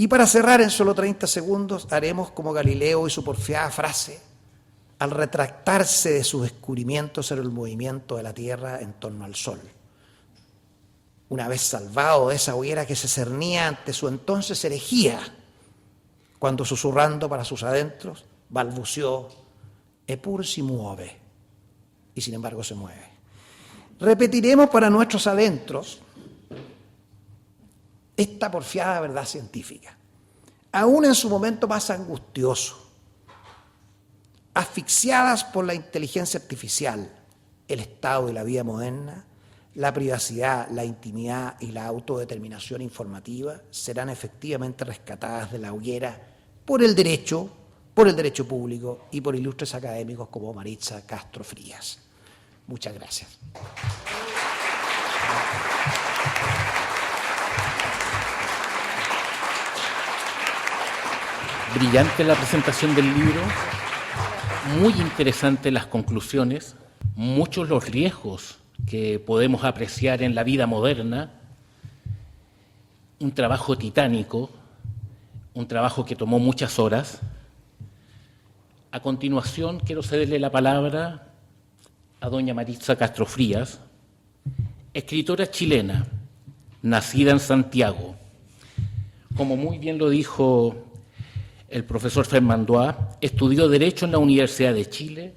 Y para cerrar en solo 30 segundos, haremos como Galileo y su porfiada frase, al retractarse de sus descubrimientos sobre el movimiento de la Tierra en torno al Sol. Una vez salvado de esa hoguera que se cernía ante su entonces herejía, cuando susurrando para sus adentros, balbuceó, «Eppur si muove», y sin embargo se mueve. Repetiremos para nuestros adentros esta porfiada verdad científica, aún en su momento más angustioso, asfixiadas por la inteligencia artificial, el Estado y la vida moderna, la privacidad, la intimidad y la autodeterminación informativa serán efectivamente rescatadas de la hoguera por el derecho público y por ilustres académicos como Maritza Castro Frías. Muchas gracias. Brillante la presentación del libro, muy interesante las conclusiones, muchos los riesgos que podemos apreciar en la vida moderna, un trabajo titánico, un trabajo que tomó muchas horas. A continuación quiero cederle la palabra a doña Maritza Castro Frías, escritora chilena, nacida en Santiago. Como muy bien lo dijo el profesor Fermandois, estudió Derecho en la Universidad de Chile,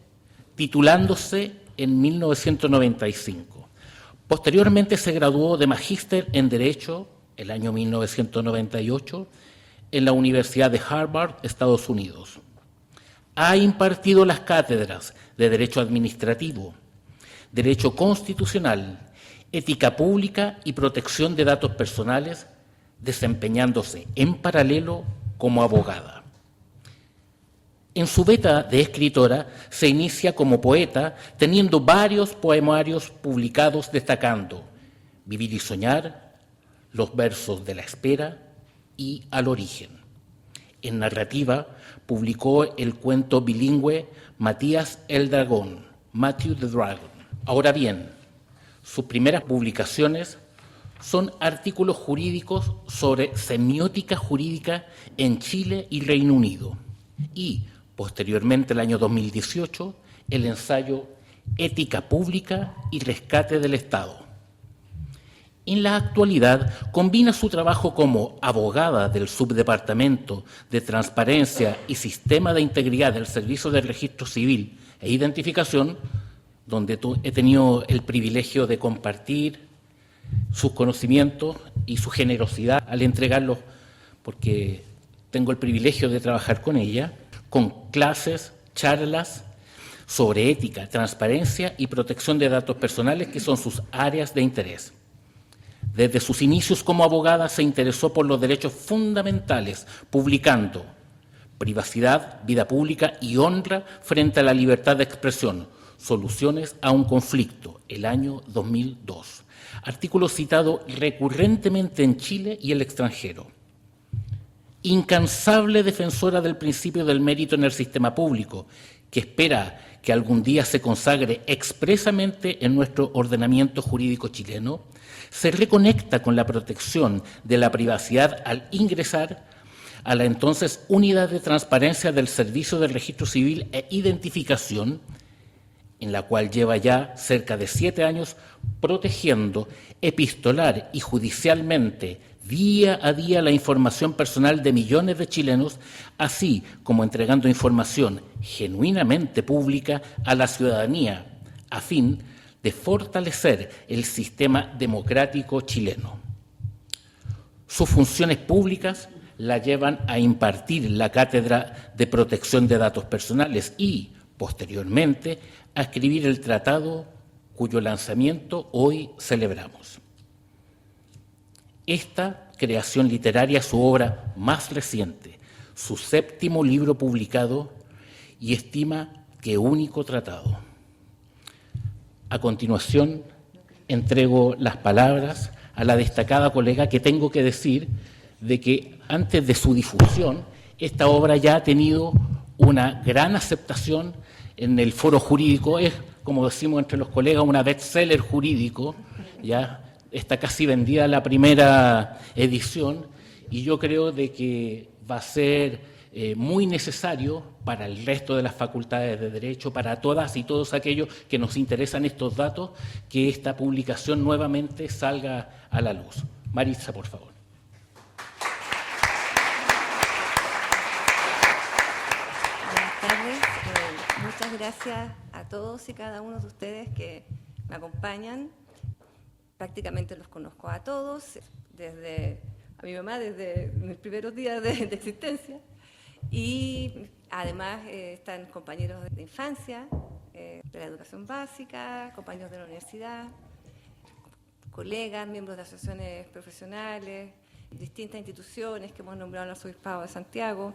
titulándose en 1995. Posteriormente se graduó de magíster en Derecho el año 1998 en la Universidad de Harvard, Estados Unidos. Ha impartido las cátedras de Derecho Administrativo, Derecho Constitucional, Ética Pública y Protección de Datos Personales, desempeñándose en paralelo como abogada. En su beta de escritora se inicia como poeta, teniendo varios poemarios publicados destacando Vivir y Soñar, Los versos de la espera y Al origen. En narrativa publicó el cuento bilingüe Matías el Dragón, Matthew the Dragon. Ahora bien, sus primeras publicaciones son artículos jurídicos sobre semiótica jurídica en Chile y Reino Unido y, posteriormente, el año 2018, el ensayo Ética Pública y Rescate del Estado. En la actualidad, combina su trabajo como abogada del Subdepartamento de Transparencia y Sistema de Integridad del Servicio de Registro Civil e Identificación, donde he tenido el privilegio de compartir sus conocimientos y su generosidad al entregarlos, porque tengo el privilegio de trabajar con ella, con clases, charlas sobre ética, transparencia y protección de datos personales, que son sus áreas de interés. Desde sus inicios como abogada se interesó por los derechos fundamentales, publicando Privacidad, Vida Pública y Honra frente a la libertad de expresión, Soluciones a un conflicto, el año 2002. Artículo citado recurrentemente en Chile y el extranjero. Incansable defensora del principio del mérito en el sistema público, que espera que algún día se consagre expresamente en nuestro ordenamiento jurídico chileno, se reconecta con la protección de la privacidad al ingresar a la entonces Unidad de Transparencia del Servicio del Registro Civil e Identificación, en la cual lleva ya cerca de 7 años protegiendo epistolar y judicialmente día a día la información personal de millones de chilenos, así como entregando información genuinamente pública a la ciudadanía, a fin de fortalecer el sistema democrático chileno. Sus funciones públicas la llevan a impartir la Cátedra de Protección de Datos Personales y, posteriormente, a escribir el tratado cuyo lanzamiento hoy celebramos. Esta creación literaria es su obra más reciente, su 7º libro publicado y estima que único tratado. A continuación, entrego las palabras a la destacada colega que tengo que decir de que antes de su difusión, esta obra ya ha tenido una gran aceptación en el foro jurídico, es, como decimos entre los colegas, una bestseller jurídico, ya está casi vendida la primera edición, y yo creo de que va a ser muy necesario para el resto de las facultades de Derecho, para todas y todos aquellos que nos interesan estos datos, que esta publicación nuevamente salga a la luz. Maritza, por favor. Muchas gracias a todos y cada uno de ustedes que me acompañan. Prácticamente los conozco a todos, desde a mi mamá desde mis primeros días de existencia, y además están compañeros de infancia, de la educación básica, compañeros de la universidad, colegas, miembros de asociaciones profesionales, distintas instituciones que hemos nombrado en el Arzobispado de Santiago.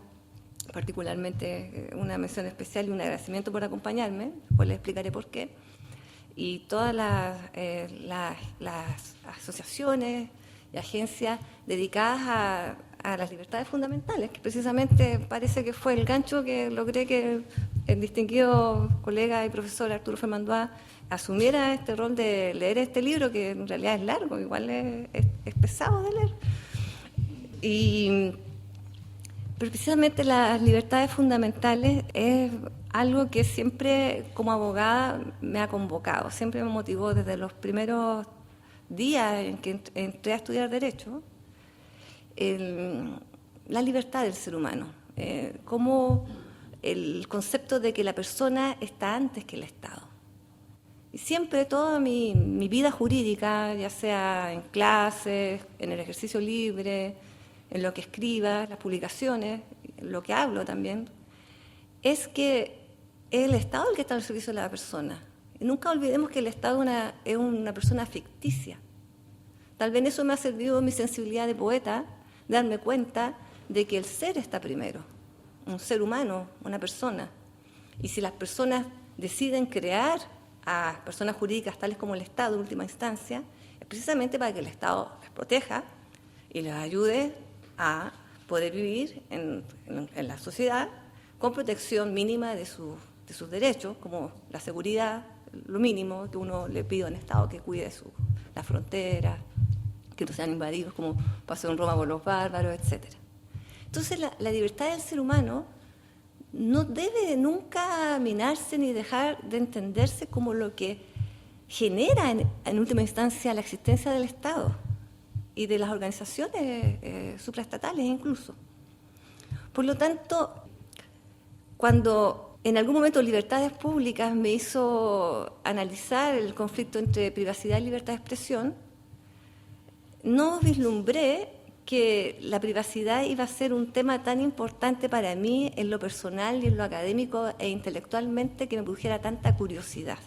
Particularmente una mención especial y un agradecimiento por acompañarme, pues les explicaré por qué, y todas las asociaciones y agencias dedicadas a las libertades fundamentales, que precisamente parece que fue el gancho que logré que el distinguido colega y profesor Arturo Fermandois asumiera este rol de leer este libro, que en realidad es largo, igual es pesado de leer. Pero precisamente las libertades fundamentales es algo que siempre, como abogada, me ha convocado, siempre me motivó desde los primeros días en que entré a estudiar Derecho, la libertad del ser humano, como el concepto de que la persona está antes que el Estado. Y siempre toda mi vida jurídica, ya sea en clases, en el ejercicio libre, en lo que escriba, las publicaciones, en lo que hablo también, es que es el Estado el que está al servicio de la persona. Y nunca olvidemos que el Estado es una persona ficticia. Tal vez eso me ha servido mi sensibilidad de poeta, darme cuenta de que el ser está primero, un ser humano, una persona. Y si las personas deciden crear a personas jurídicas tales como el Estado en última instancia, es precisamente para que el Estado les proteja y les ayude a poder vivir en la sociedad con protección mínima de sus derechos, como la seguridad, lo mínimo que uno le pide a un Estado, que cuide las fronteras, que no sean invadidos como pasó en Roma por los bárbaros, etc. Entonces la libertad del ser humano no debe nunca minarse ni dejar de entenderse como lo que genera en última instancia la existencia del Estado y de las organizaciones supraestatales incluso. Por lo tanto, cuando en algún momento Libertades Públicas me hizo analizar el conflicto entre privacidad y libertad de expresión, no vislumbré que la privacidad iba a ser un tema tan importante para mí en lo personal y en lo académico e intelectualmente que me produjera tanta curiosidad.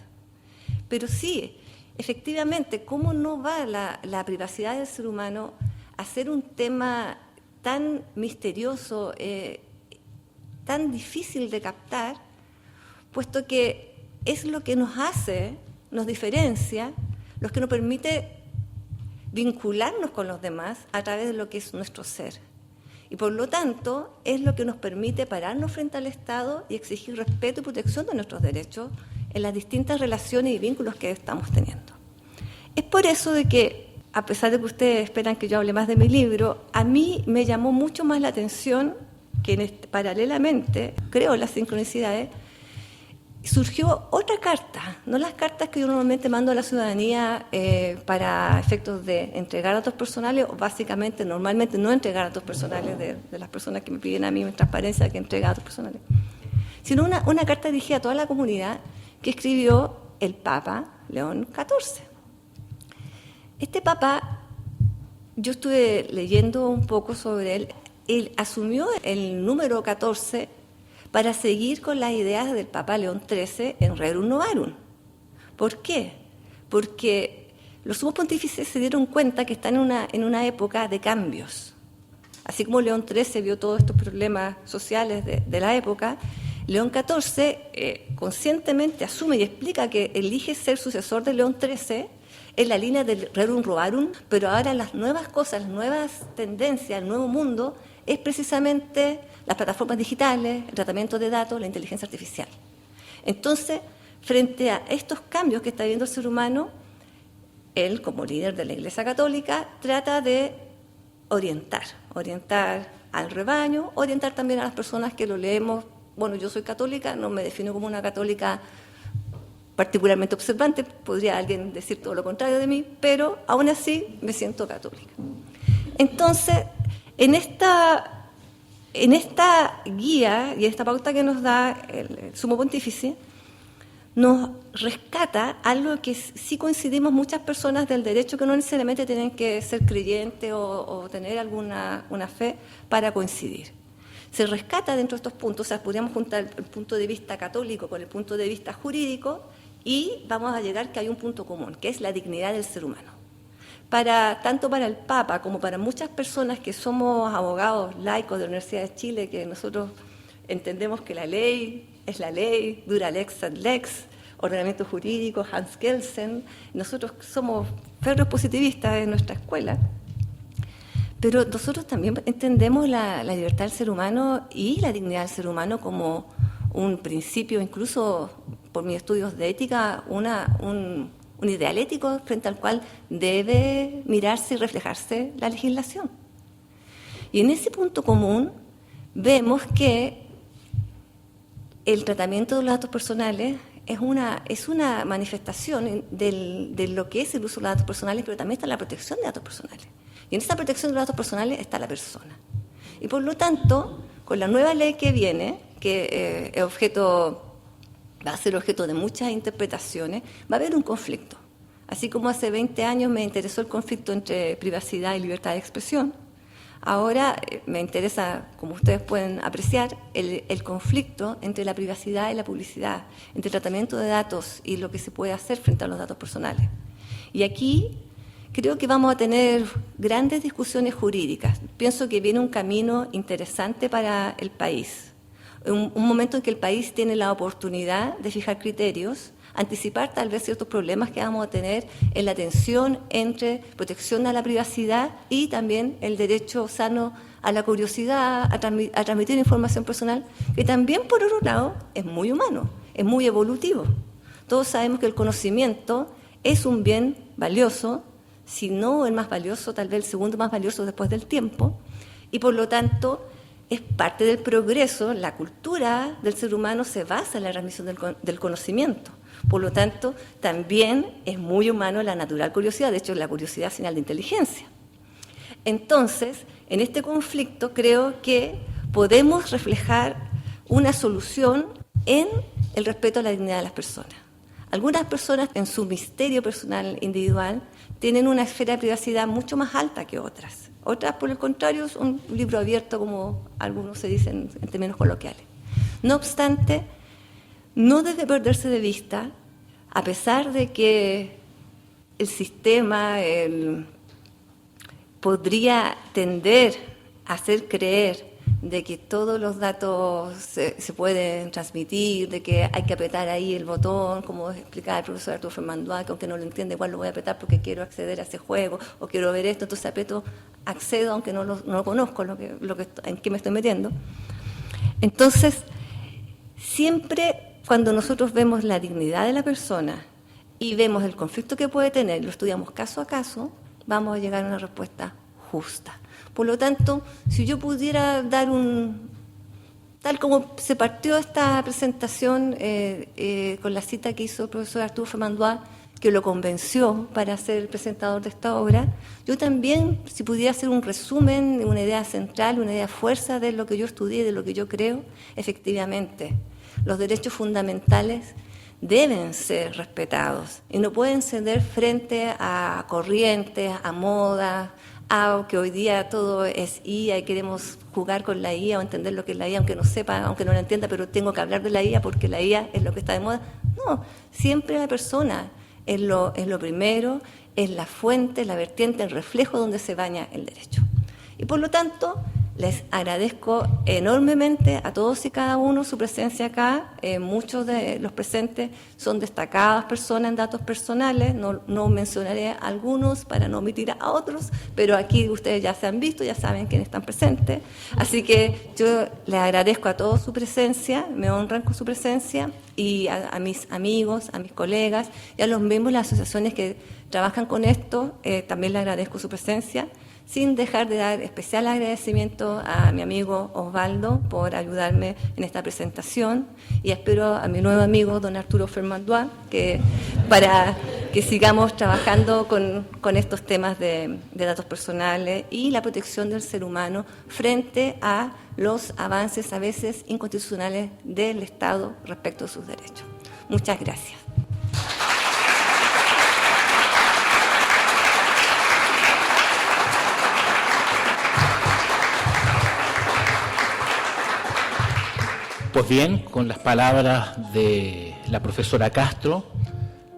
Pero sí, efectivamente, ¿cómo no va la privacidad del ser humano a ser un tema tan misterioso, tan difícil de captar, puesto que es lo que nos hace, nos diferencia, lo que nos permite vincularnos con los demás a través de lo que es nuestro ser? Y por lo tanto, es lo que nos permite pararnos frente al Estado y exigir respeto y protección de nuestros derechos en las distintas relaciones y vínculos que estamos teniendo. Es por eso de que, a pesar de que ustedes esperan que yo hable más de mi libro, a mí me llamó mucho más la atención que paralelamente, creo en las sincronicidades, surgió otra carta, no las cartas que yo normalmente mando a la ciudadanía para efectos de entregar datos personales, o básicamente, normalmente no entregar datos personales de las personas que me piden a mí en transparencia que entregue datos personales, sino una carta dirigida a toda la comunidad que escribió el Papa León XIV. Este Papa, yo estuve leyendo un poco sobre él asumió el número 14 para seguir con las ideas del Papa León XIII en Rerum Novarum. ¿Por qué? Porque los sumos pontífices se dieron cuenta que están en una época de cambios. Así como León XIII vio todos estos problemas sociales de la época, León XIV conscientemente asume y explica que elige ser sucesor de León XIII en la línea del Rerum Novarum, pero ahora las nuevas cosas, las nuevas tendencias, el nuevo mundo es precisamente las plataformas digitales, el tratamiento de datos, la inteligencia artificial. Entonces, frente a estos cambios que está viviendo el ser humano, él, como líder de la Iglesia Católica, trata de orientar al rebaño, orientar también a las personas que lo leemos. Bueno, yo soy católica, no me defino como una católica particularmente observante, podría alguien decir todo lo contrario de mí, pero aún así me siento católica. Entonces, en esta guía y esta pauta que nos da el Sumo Pontífice, nos rescata algo que sí coincidimos muchas personas del derecho, que no necesariamente tienen que ser creyentes o tener una fe para coincidir. Se rescata dentro de estos puntos, o sea, podríamos juntar el punto de vista católico con el punto de vista jurídico y vamos a llegar que hay un punto común, que es la dignidad del ser humano. Tanto para el Papa como para muchas personas que somos abogados laicos de la Universidad de Chile, que nosotros entendemos que la ley es la ley, dura lex ad lex, ordenamiento jurídico, Hans Kelsen, nosotros somos férreos positivistas en nuestra escuela, pero nosotros también entendemos la libertad del ser humano y la dignidad del ser humano como un principio, incluso por mis estudios de ética, un ideal ético frente al cual debe mirarse y reflejarse la legislación. Y en ese punto común vemos que el tratamiento de los datos personales es una manifestación de lo que es el uso de los datos personales, pero también está la protección de datos personales. Y en esa protección de los datos personales está la persona. Y por lo tanto, con la nueva ley que viene, que va a ser objeto de muchas interpretaciones, va a haber un conflicto. Así como hace 20 años me interesó el conflicto entre privacidad y libertad de expresión, ahora me interesa, como ustedes pueden apreciar, el conflicto entre la privacidad y la publicidad, entre el tratamiento de datos y lo que se puede hacer frente a los datos personales. Y aquí creo que vamos a tener grandes discusiones jurídicas. Pienso que viene un camino interesante para el país. Un momento en que el país tiene la oportunidad de fijar criterios, anticipar tal vez ciertos problemas que vamos a tener en la tensión entre protección a la privacidad y también el derecho sano a la curiosidad, a transmitir información personal, que también, por otro lado, es muy humano, es muy evolutivo. Todos sabemos que el conocimiento es un bien valioso, si no el más valioso, tal vez el segundo más valioso después del tiempo, y por lo tanto es parte del progreso. La cultura del ser humano se basa en la transmisión del conocimiento. Por lo tanto, también es muy humano la natural curiosidad. De hecho, la curiosidad es señal de inteligencia. Entonces, en este conflicto creo que podemos reflejar una solución en el respeto a la dignidad de las personas. Algunas personas, en su misterio personal individual, tienen una esfera de privacidad mucho más alta que otras. Otras, por el contrario, es un libro abierto, como algunos se dicen en términos coloquiales. No obstante, no debe perderse de vista, a pesar de que el sistema podría tender a hacer creer de que todos los datos se pueden transmitir, de que hay que apretar ahí el botón, como explicaba el profesor Arturo Fermandois, que aunque no lo entiende, igual lo voy a apretar porque quiero acceder a ese juego o quiero ver esto, entonces accedo aunque no lo conozco, en qué me estoy metiendo. Entonces, siempre cuando nosotros vemos la dignidad de la persona y vemos el conflicto que puede tener, lo estudiamos caso a caso, vamos a llegar a una respuesta justa. Por lo tanto, si yo pudiera dar tal como se partió esta presentación con la cita que hizo el profesor Arturo Fermandois, que lo convenció para ser el presentador de esta obra, yo también, si pudiera hacer un resumen, una idea central, una idea fuerza de lo que yo estudié, de lo que yo creo, efectivamente, los derechos fundamentales deben ser respetados y no pueden ceder frente a corrientes, a modas, que hoy día todo es IA y queremos jugar con la IA o entender lo que es la IA, aunque no sepa, aunque no la entienda, pero tengo que hablar de la IA porque la IA es lo que está de moda. No, siempre la persona es lo primero, es la fuente, la vertiente, el reflejo donde se baña el derecho. Y por lo tanto, les agradezco enormemente a todos y cada uno su presencia acá. Muchos de los presentes son destacadas personas en datos personales. No mencionaré a algunos para no omitir a otros, pero aquí ustedes ya se han visto, ya saben quiénes están presentes. Así que yo les agradezco a todos su presencia, me honran con su presencia, y a mis amigos, a mis colegas y a los miembros de las asociaciones que trabajan con esto, también les agradezco su presencia, sin dejar de dar especial agradecimiento a mi amigo Osvaldo por ayudarme en esta presentación, y espero a mi nuevo amigo don Arturo Fermandois para que sigamos trabajando con estos temas de datos personales y la protección del ser humano frente a los avances a veces inconstitucionales del Estado respecto a sus derechos. Muchas gracias. Pues bien, con las palabras de la profesora Castro,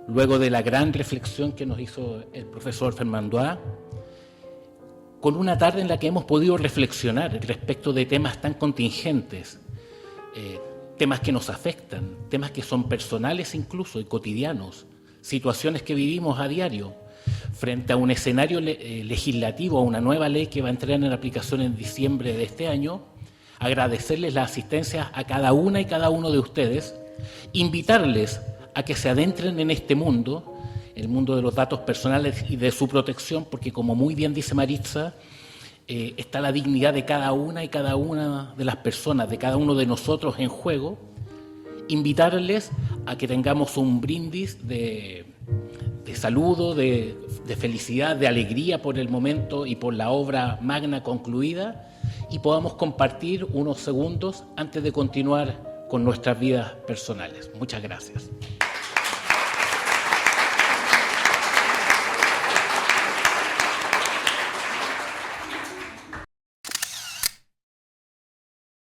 luego de la gran reflexión que nos hizo el profesor Fermandois, con una tarde en la que hemos podido reflexionar respecto de temas tan contingentes, temas que nos afectan, temas que son personales incluso y cotidianos, situaciones que vivimos a diario, frente a un escenario legislativo, a una nueva ley que va a entrar en aplicación en diciembre de este año. Agradecerles la asistencia a cada una y cada uno de ustedes, invitarles a que se adentren en este mundo, el mundo de los datos personales y de su protección, porque como muy bien dice Maritza, está la dignidad de cada una y cada una de las personas, de cada uno de nosotros en juego. Invitarles a que tengamos un brindis de saludo, de felicidad, de alegría por el momento y por la obra magna concluida, y podamos compartir unos segundos antes de continuar con nuestras vidas personales. Muchas gracias.